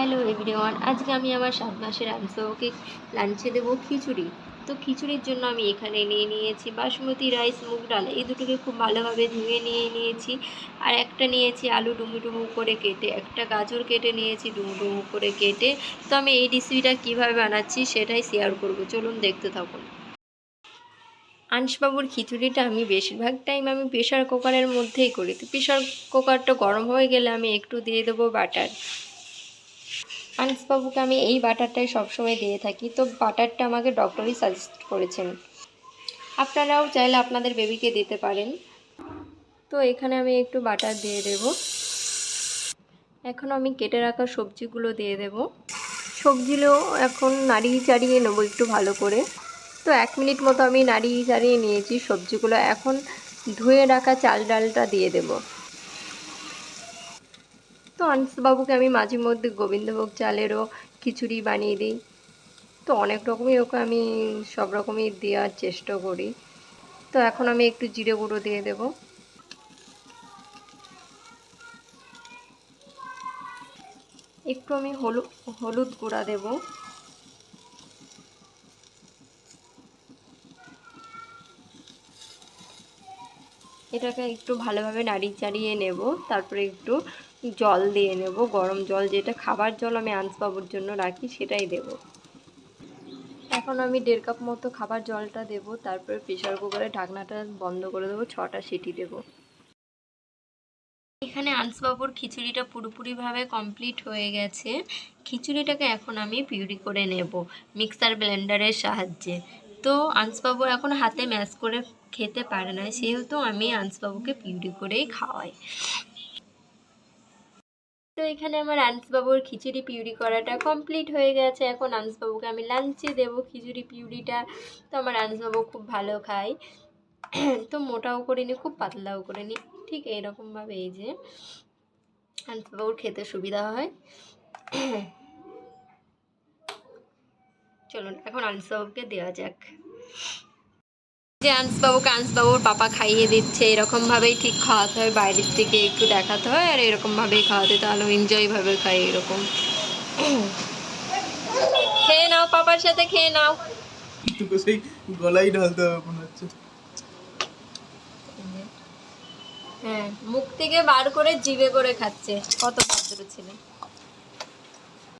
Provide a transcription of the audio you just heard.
Hello everyone, আজকে আমি আমার 7 মাসের আনসোকে লাঞ্চে দেবো খিচুড়ি। তো খিচুড়ির জন্য আমি এখানে নিয়ে নিয়েছি বাসমতি রাইস, মুগ ডাল, এই দুটোকে খুব ভালোভাবে ধুয়ে নিয়ে নিয়েছি। আর একটা নিয়েছি আলু ডুমু ডুমু করে কেটে, একটা গাজর কেটে নিয়েছি ডুমু ডুমু করে কেটে। তো আমি এই রেসিপিটা কীভাবে বানাচ্ছি সেটাই শেয়ার করব, চলুন দেখতে থাকুন। আনসবাবুর খিচুড়িটা আমি বেশিরভাগ টাইম আমি প্রেশার কুকারের মধ্যেই করি। তো প্রেশার কুকারটা গরম হয়ে গেলে আমি একটু দিয়ে দেবো বাটার। আনসবাবুকে আমি এই বাটারটাই সবসময় দিয়ে থাকি। তো বাটারটা আমাকে ডক্টরই সাজেস্ট করেছেন, আপনারাও চাইলে আপনাদের বেবিকে দিতে পারেন। তো এখানে আমি একটু বাটার দিয়ে দেব। এখন আমি কেটে রাখা সবজিগুলো দিয়ে দেব। সবজিগুলো এখন নাড়িয়ে চাড়িয়ে নেবো একটু ভালো করে। তো 1 মিনিট মতো আমি নাড়িয়ে চাড়িয়ে নিয়েছি সবজিগুলো। এখন ধুয়ে রাখা চাল ডালটা দিয়ে দেব। তো আনসবাবুকে আমি মাঝে মধ্যে গোবিন্দভোগ চালেরও খিচুড়ি বানিয়ে দিই। তো অনেক রকমই ওকে আমি সব রকমই দেওয়ার চেষ্টা করি। তো এখন আমি একটু জিরে গুঁড়ো দিয়ে দেব। একটু আমি হলুদ গুঁড়া দেব। এটাকে একটু ভালোভাবে নাড়িয়ে চাড়িয়ে নেব। তারপরে একটু জল দিয়ে নেব, গরম জল, যেটা খাবার জল আমি আনসবাবুর জন্য রাখি সেটাই দেব। এখন আমি 1.5 কাপ মতো খাবার জলটা দেব। তারপরে প্রেশার কুকারের ঢাকনাটা বন্ধ করে দেবো, 6টা সিটি দেব। এখানে আনসবাবুর খিচুড়িটা পুরোপুরিভাবে কমপ্লিট হয়ে গেছে। খিচুড়িটাকে এখন আমি পিউরি করে নেব মিক্সার ব্লেন্ডারের সাহায্যে। তো আনসবাবু এখন হাতে ম্যাশ করে খেতে পারে না, সেহেতু আমি আনসবাবুকে পিউরি করেই খাওয়াই। তো এখানে আমার আনসবাবুর খিচুড়ি পিউরি করাটা কমপ্লিট হয়ে গেছে। এখন আনসবাবুকে আমি লাঞ্চে দেবো খিচুড়ি পিউরিটা। তো আমার আনসবাবু খুব ভালো খায়। তো মোটাও করিনি, খুব পাতলাও করিনি, ঠিক এইরকমভাবে এই যে আনসবাবুর খেতে সুবিধা হয়। চলুন এখন আনসবাবুকে দেওয়া যাক। যে আনসবাবুর পাপা খাইয়ে দিচ্ছে, এরকমভাবেই ঠিক খাওয়াতে হয়, বাইরের থেকে একটু দেখাতে হয় আর এরকমভাবেই খাওয়াতে, তাহলে এনজয়ভাবে খাই এরকম। খেয়ে নাও, পাপার সাথে খেয়ে নাও। একটু সেই গলাই ঢালতে হবে মনে হচ্ছে। হ্যাঁ, মুখ থেকে বার করে জিভে করে খাচ্ছে, কত ভদ্র ছেলে।